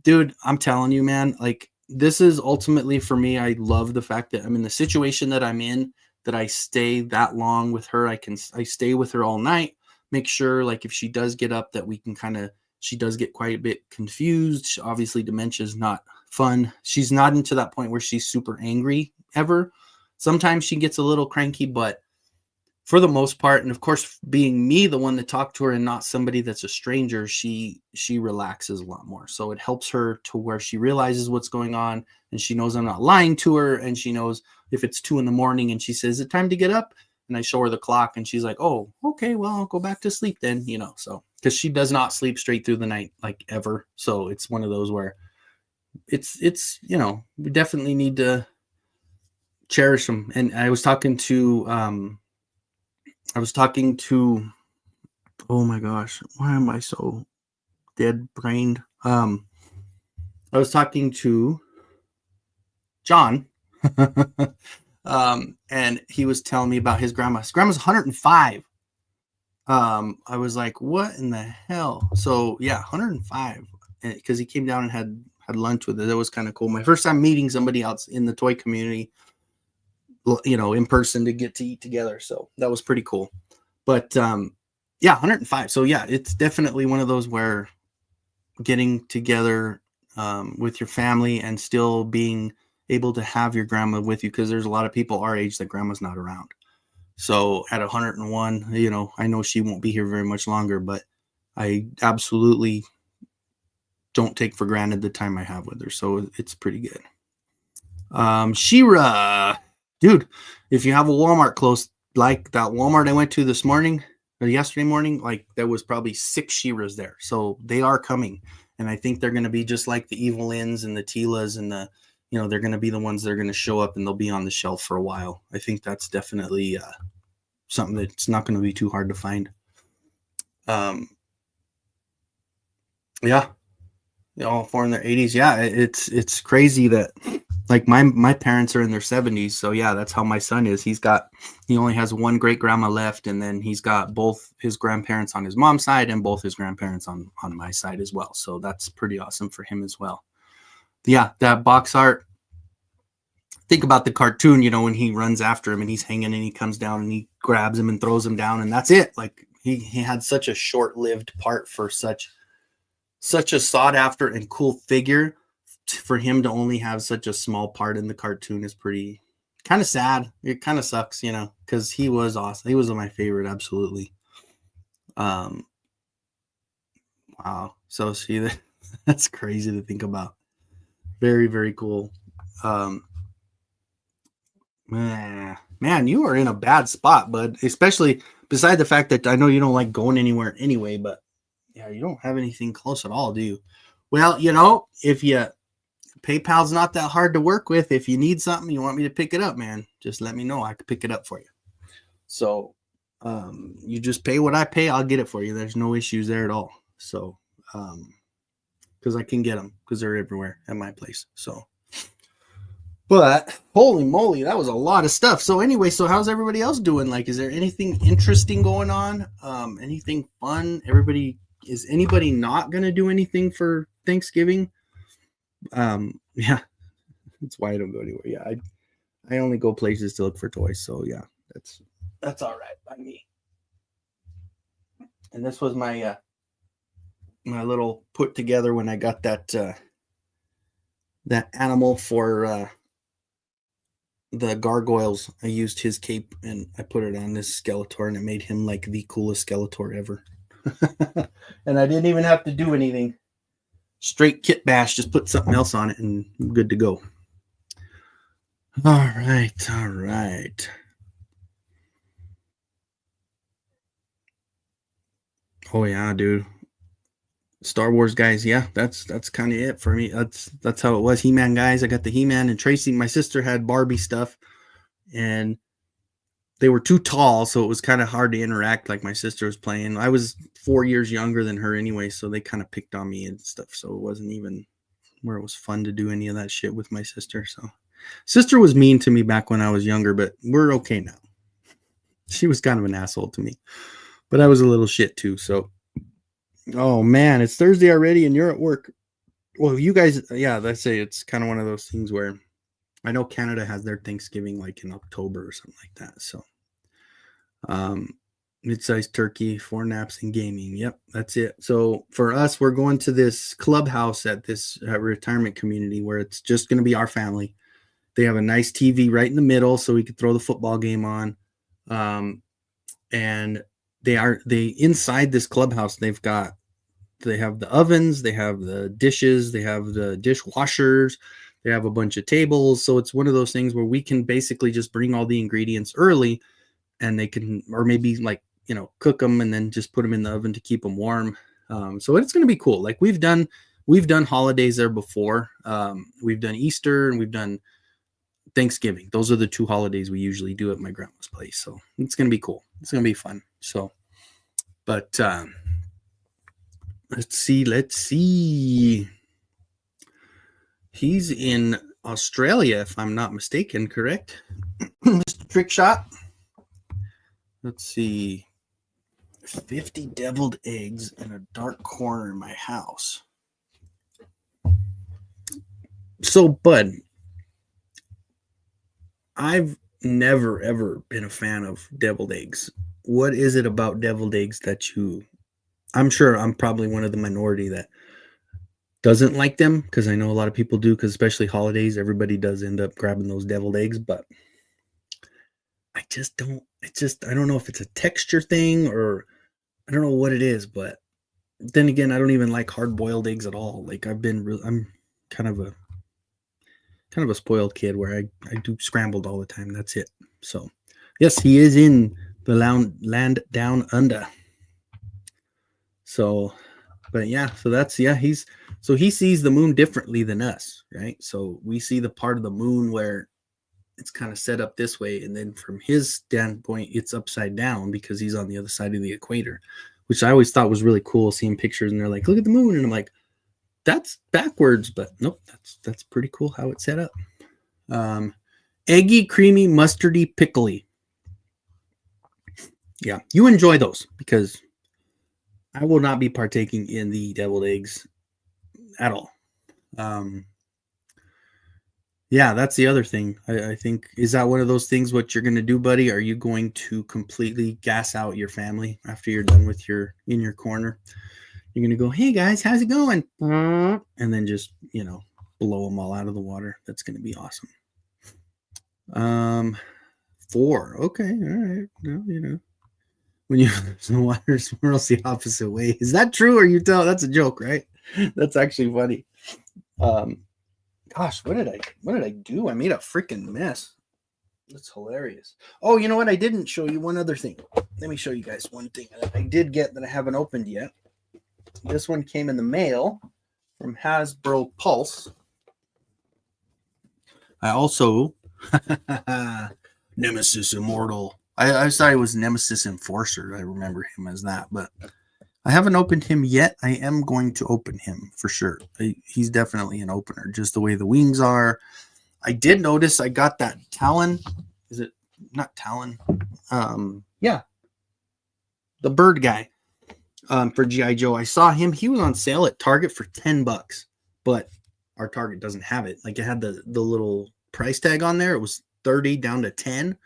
Dude, I'm telling you, man, like, this is ultimately for me. I love the fact that I'm in the situation that I'm in, that I stay that long with her. I stay with her all night, make sure, like, if she does get up, that we can she does get quite a bit confused. Obviously, dementia is not fun. She's not into that point where she's super angry ever. Sometimes she gets a little cranky, but for the most part, and of course, being me, the one that talked to her and not somebody that's a stranger, she relaxes a lot more. So it helps her to where she realizes what's going on, and she knows I'm not lying to her, and she knows if it's 2 a.m. and she says, "Is it time to get up?" and I show her the clock, and she's like, "Oh, okay, well, I'll go back to sleep then," so, because she does not sleep straight through the night, like, ever. So it's one of those where it's we definitely need to cherish them. And I was talking to oh my gosh, why am I so dead brained? I was talking to John, and he was telling me about his grandma. His grandma's 105. I was like, what in the hell? So yeah, 105, because he came down and had lunch with her. That was kind of cool. My first time meeting somebody else in the toy community, in person, to get to eat together. So that was pretty cool. But yeah, 105. So yeah, it's definitely one of those where getting together with your family and still being able to have your grandma with you, because there's a lot of people our age that grandma's not around. So at 101, I know she won't be here very much longer, but I absolutely don't take for granted the time I have with her. So it's pretty good. She-Ra, dude, if you have a Walmart close, like that Walmart I went to this morning or yesterday morning, like, there was probably 6 She-Ras there. So they are coming. And I think they're going to be just like the Evelyns and the Tilas and they're going to be the ones that are going to show up and they'll be on the shelf for a while. I think that's definitely something that's not going to be too hard to find. Yeah. All 4 in their 80s. Yeah, it's crazy that, like, my parents are in their 70s. So yeah, that's how my son is. He only has one great grandma left, and then he's got both his grandparents on his mom's side and both his grandparents on my side as well. So that's pretty awesome for him as well. Yeah, that box art. Think about the cartoon, when he runs after him and he's hanging and he comes down and he grabs him and throws him down, and that's it. Like, he had such a short-lived part for such a sought after and cool figure. For him to only have such a small part in the cartoon is pretty kind of sad. It kind of sucks, because he was awesome. He was my favorite. Absolutely. Wow. So see, that's crazy to think about. Very, very cool. Man, you are in a bad spot, bud, especially beside the fact that I know you don't like going anywhere anyway, but yeah, you don't have anything close at all, do you? Well, if PayPal's not that hard to work with. If you need something, you want me to pick it up, man, just let me know. I can pick it up for you. So you just pay what I pay, I'll get it for you. There's no issues there at all. So because I can get them, because they're everywhere at my place. So, but holy moly, that was a lot of stuff. So anyway, so how's everybody else doing? Like, is there anything interesting going on? Anything fun? Is anybody not gonna do anything for Thanksgiving? Yeah, It's why I don't go anywhere. Yeah, I only go places to look for toys. So yeah, that's all right by me. And this was my my little put together when I got that animal for the gargoyles. I used his cape and I put it on this Skeletor, and it made him like the coolest Skeletor ever. And I didn't even have to do anything. Straight kit bash, just put something else on it and I'm good to go. All right. Oh yeah, dude. Star Wars guys, yeah, that's kind of it for me. That's how it was. He-Man guys, I got the He-Man, and Tracy, my sister, had Barbie stuff, and they were too tall, so it was kind of hard to interact like my sister was playing. I was 4 years younger than her anyway, so they kind of picked on me and stuff, so it wasn't even where it was fun to do any of that shit with my sister. So sister was mean to me back when I was younger, but we're okay now. She was kind of an asshole to me, but I was a little shit too. So oh man, it's Thursday already and you're at work. Well, you guys, yeah, let's say it's kind of one of those things where I know Canada has their Thanksgiving like in October or something like that. So mid-sized turkey, 4 naps, and gaming. Yep, that's it. So for us, we're going to this clubhouse at this retirement community where it's just going to be our family. They have a nice TV right in the middle, so we could throw the football game on. And they inside this clubhouse, they have the ovens, they have the dishes, they have the dishwashers, they have a bunch of tables. So it's one of those things where we can basically just bring all the ingredients early, and they can, or maybe like, cook them and then just put them in the oven to keep them warm. So it's going to be cool. Like we've done holidays there before. We've done Easter and we've done Thanksgiving. Those are the 2 holidays we usually do at my grandma's place. So it's going to be cool. It's going to be fun. So, but let's see. He's in Australia, if I'm not mistaken, correct? Mr. Trick Shot. Let's see. 50 deviled eggs in a dark corner in my house. So, Bud, I've never, ever been a fan of deviled eggs. What is it about deviled eggs that I'm sure I'm probably one of the minority that doesn't like them, because I know a lot of people do, because especially holidays, everybody does end up grabbing those deviled eggs, but I don't know if it's a texture thing or I don't know what it is, but then again, I don't even like hard-boiled eggs at all. Like I'm kind of a spoiled kid where I do scrambled all the time. That's it. So yes, he is in the land down under. So, but yeah, so he sees the moon differently than us, right? So we see the part of the moon where it's kind of set up this way, and then from his standpoint, it's upside down because he's on the other side of the equator, which I always thought was really cool, seeing pictures and they're like, look at the moon, and I'm like, that's backwards, but nope, that's pretty cool how it's set up. Eggy, creamy, mustardy, pickly. Yeah, you enjoy those, because I will not be partaking in the deviled eggs at all. Yeah, that's the other thing. I think, is that one of those things, what you're going to do, buddy? Are you going to completely gas out your family after you're done with in your corner? You're going to go, hey guys, how's it going? And then just, blow them all out of the water. That's going to be awesome. 4. Okay. All right. Well, when you the water swirls the opposite way. Is that true? Or you tell? That's a joke, right? That's actually funny. Gosh, what did I do? I made a freaking mess. That's hilarious. Oh, you know what? I didn't show you one other thing. Let me show you guys one thing that I did get that I haven't opened yet. This one came in the mail from Hasbro Pulse. I also Nemesis Immortal. I thought it was Nemesis Enforcer. I remember him as that, but I haven't opened him yet. I am going to open him for sure. He's definitely an opener, just the way the wings are. I did notice I got that Talon. Is it not Talon? Yeah. The bird guy for G.I. Joe. I saw him. He was on sale at Target for $10, but our Target doesn't have it. Like it had the little price tag on there. It was 30 down to 10.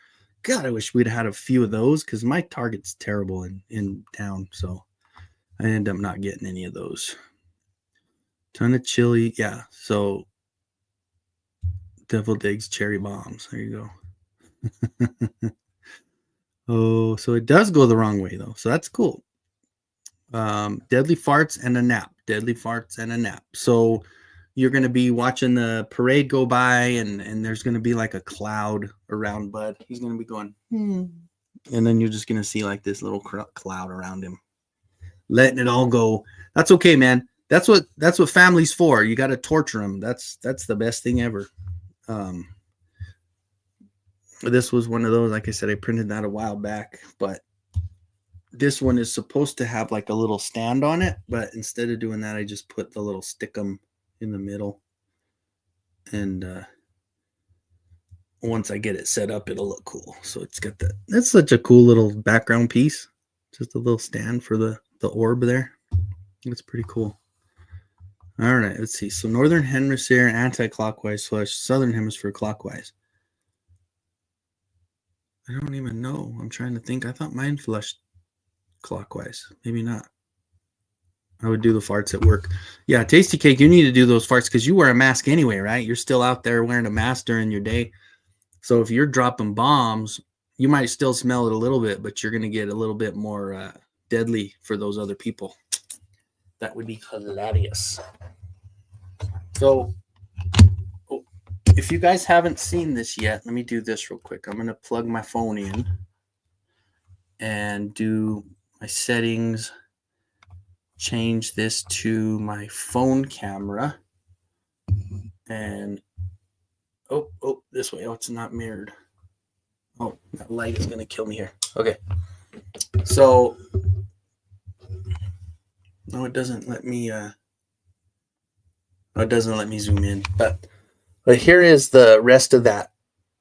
God, I wish we'd had a few of those because my Target's terrible in town. So I ended up not getting any of those. Ton of chili. Yeah. So deviled eggs, cherry bombs. There you go. Oh, so it does go the wrong way though. So that's cool. Deadly farts and a nap. Deadly farts and a nap. So you're going to be watching the parade go by, and there's going to be like a cloud around Bud. He's going to be going, and then you're just going to see like this little cloud around him, letting it all go. That's okay, man. That's what family's for. You got to torture them. That's the best thing ever. This was one of those, like I said, I printed that a while back, but this one is supposed to have like a little stand on it, but instead of doing that, I just put the little stickum in the middle. And once I get it set up, it'll look cool. So it's got that. That's such a cool little background piece. Just a little stand for the orb there. It's pretty cool. All right, let's see. So northern hemisphere anti-clockwise flush, southern hemisphere clockwise. I don't even know. I'm trying to think. I thought mine flushed clockwise. Maybe not. I would do the farts at work. Yeah, Tasty Cake, you need to do those farts because you wear a mask anyway, right? You're still out there wearing a mask during your day. So if you're dropping bombs, you might still smell it a little bit, but you're going to get a little bit more deadly for those other people. That would be hilarious. So if you guys haven't seen this yet, let me do this real quick. I'm going to plug my phone in and do my settings. Change this to my phone camera. And this way. Oh, it's not mirrored. Oh, that light is going to kill me here. Okay. So, no, it doesn't let me, it doesn't let me zoom in. But here is the rest of that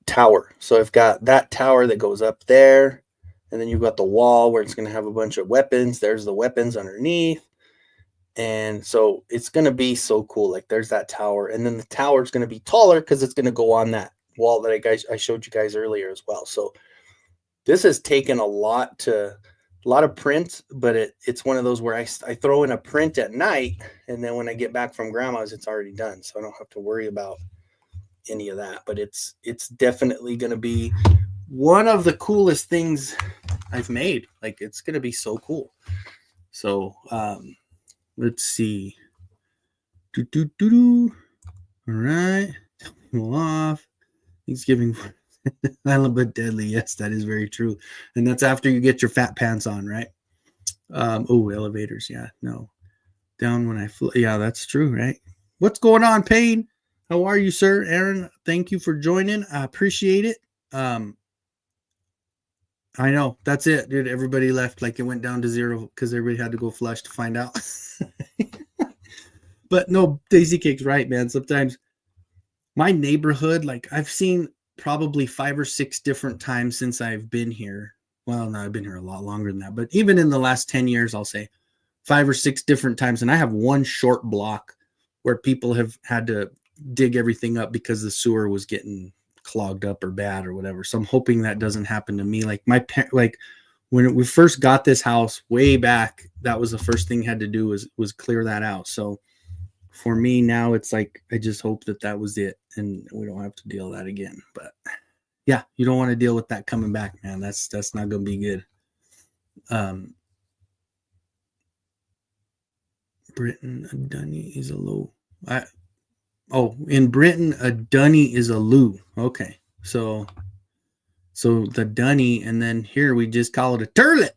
tower. So I've got that tower that goes up there. And then you've got the wall where it's going to have a bunch of weapons. There's the weapons underneath. And so it's going to be so cool. Like there's that tower. And then the tower is going to be taller because it's going to go on that wall that I showed you guys earlier as well. So this has taken a lot of print, but it's one of those where I throw in a print at night. And then when I get back from grandma's, it's already done. So I don't have to worry about any of that. But it's definitely going to be one of the coolest things I've made. Like it's going to be so cool. So, let's see. All right. Off. Thanksgiving. But deadly. Yes, that is very true. And that's after you get your fat pants on, right? Elevators. Yeah, no. Down when I flew. Yeah, that's true, right? What's going on, Payne? How are you, sir? Aaron, thank you for joining. I appreciate it. I know. That's it, dude. Everybody left. Like it went down to 0 because everybody had to go flush to find out. But no, Daisy Cake's right, man. Sometimes my neighborhood, like I've seen probably 5 or 6 different times since I've been here. Well, no, I've been here a lot longer than that. But even in the last 10 years, I'll say 5 or 6 different times. And I have one short block where people have had to dig everything up because the sewer was getting clogged up or bad or whatever. So I'm hoping that doesn't happen to me. Like when we first got this house way back, that was the first thing I had to do was clear that out. So for me now, it's like I just hope that was it and we don't have to deal with that again. But yeah, you don't want to deal with that coming back, man. That's not going to be good. Britain, a dunny is a low. In Britain, a dunny is a loo. Okay, so the dunny, and then here we just call it a turlet.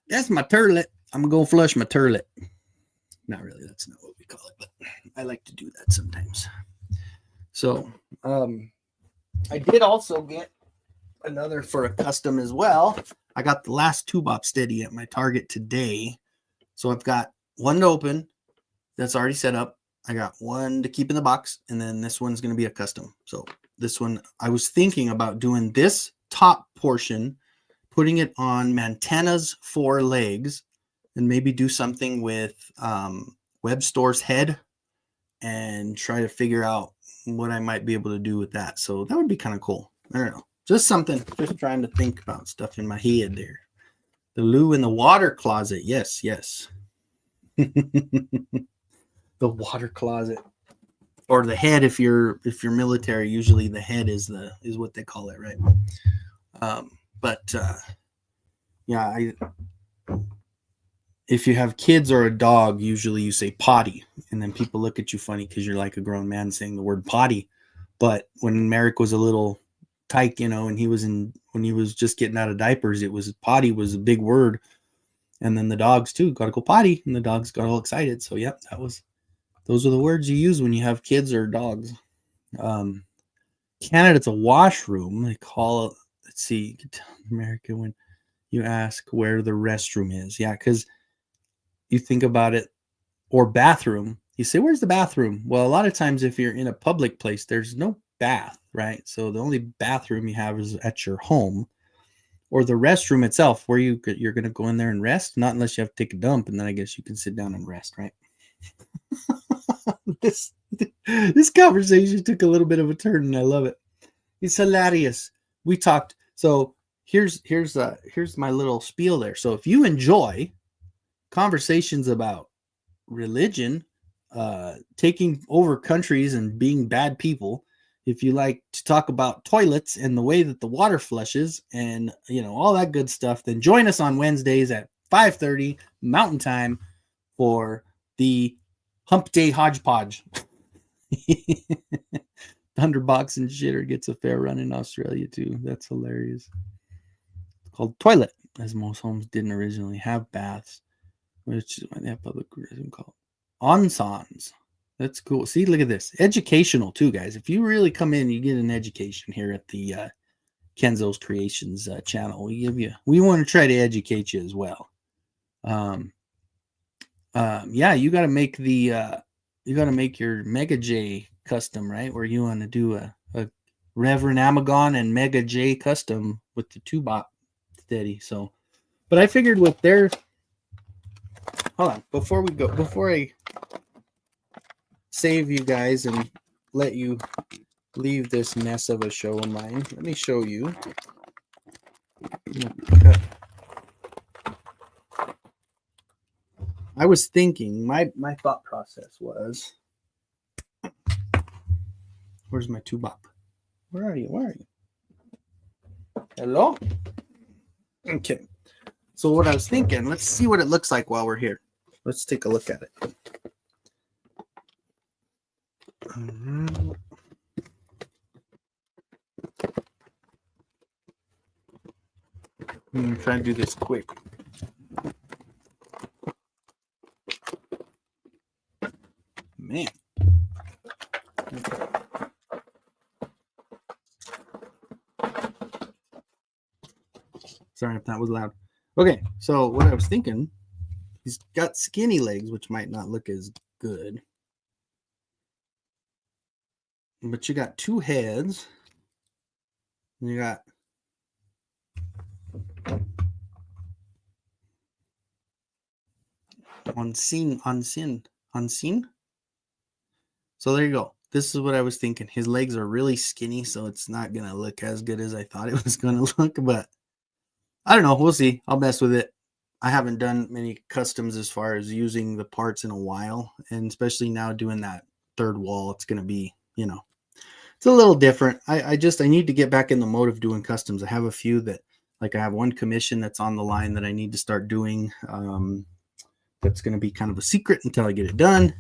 That's my turlet. I'm gonna go flush my turlet. Not really. That's not what we call it, but I like to do that sometimes. So, I did also get another for a custom as well. I got the last 2-bop steady at my Target today, so I've got one to open that's already set up. I got one to keep in the box, and then this one's going to be a custom. So this one, I was thinking about doing this top portion, putting it on Mantana's 4 legs, and maybe do something with Web Store's head and try to figure out what I might be able to do with that. So that would be kind of cool. I don't know. Just something, just trying to think about stuff in my head there. The loo in the water closet. Yes, yes. The water closet. Or the head if you're military, usually the head is what they call it, right? But yeah, if you have kids or a dog, usually you say potty, and then people look at you funny because you're like a grown man saying the word potty. But when Merrick was a little tyke, and when he was just getting out of diapers, it was potty was a big word. And then the dogs too got to go potty, and the dogs got all excited. So yep, those are the words you use when you have kids or dogs. Canada, it's a washroom. They call it. Let's see, America when you ask where the restroom is. Yeah, because you think about it, or bathroom. You say, where's the bathroom? Well, a lot of times if you're in a public place, there's no bath, right? So the only bathroom you have is at your home, or the restroom itself, where you're going to go in there and rest. Not unless you have to take a dump, and then I guess you can sit down and rest, right? this conversation took a little bit of a turn, and I love it. It's hilarious. We talked. So here's my little spiel there. So if you enjoy conversations about religion, taking over countries and being bad people, if you like to talk about toilets and the way that the water flushes and all that good stuff, then join us on Wednesdays at 5:30 Mountain Time for the Hump Day Hodgepodge. Thunderbox and Shitter gets a fair run in Australia too. That's hilarious. It's called Toilet, as most homes didn't originally have baths, which is why they have public restroom called onsons. That's cool. See, look at this. Educational too, guys. If you really come in, you get an education here at the Kenzo's Creations channel. We want to try to educate you as well. Yeah, you got to make your Mega J custom, right? Where you want to do a Reverend Amagon and Mega J custom with the 2-bot steady. So, but I figured with their, hold on, before I save you guys and let you leave this mess of a show of mine, let me show you. I was thinking, my thought process was, where's my 2-bop? Where are you? Hello? Okay. So what I was thinking, let's see what it looks like while we're here. Let's take a look at it. I'm going to try to do this quick. Man. Okay. Sorry if that was loud. Okay, so what I was thinking, he's got skinny legs, which might not look as good. But you got 2 heads. And you got unseen. So there you go. This is what I was thinking. His legs are really skinny, so it's not going to look as good as I thought it was going to look, but I don't know. We'll see. I'll mess with it. I haven't done many customs as far as using the parts in a while, and especially now doing that third wall, it's going to be, it's a little different. I need to get back in the mode of doing customs. I have a few that, like I have one commission that's on the line that I need to start doing. That's going to be kind of a secret until I get it done.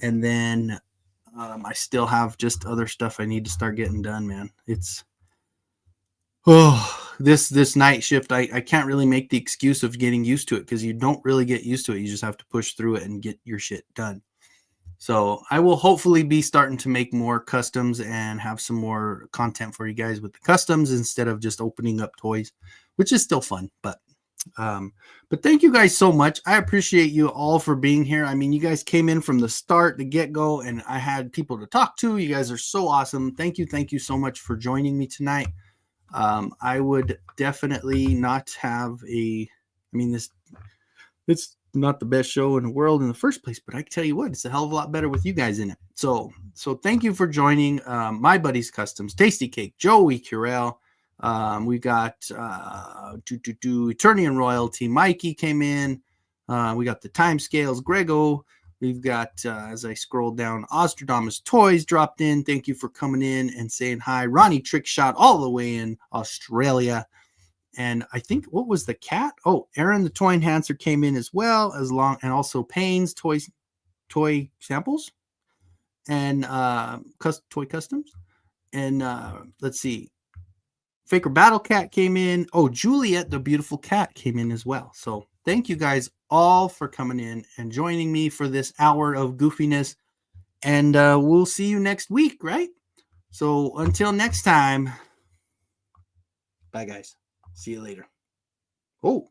And then I still have just other stuff I need to start getting done, man. It's, this night shift, I can't really make the excuse of getting used to it, because you don't really get used to it. You just have to push through it and get your shit done. So I will hopefully be starting to make more customs and have some more content for you guys with the customs instead of just opening up toys, which is still fun. But thank you guys so much. I appreciate you all for being here. I mean, you guys came in from the start, the get-go, and I had people to talk to. You guys are so awesome. Thank you so much for joining me tonight. I would definitely not have it's not the best show in the world in the first place, but I can tell you what, it's a hell of a lot better with you guys in it. So thank you for joining My Buddy's Customs, Tasty Cake, Joey Curell. We got Attorney and Royalty. Mikey came in. We got the Time Scales, Grego. We've got, as I scroll down, Ostradamus Toys dropped in. Thank you for coming in and saying hi. Ronnie Trickshot all the way in Australia. And I think, what was the cat? Oh, Aaron the Toy Enhancer came in as well, and also Payne's toy samples and toy customs. And let's see, Faker Battle Cat came in. Oh, Juliet the beautiful cat came in as well. So thank you guys all for coming in and joining me for this hour of goofiness. And we'll see you next week, right? So until next time, bye guys. See you later. Oh.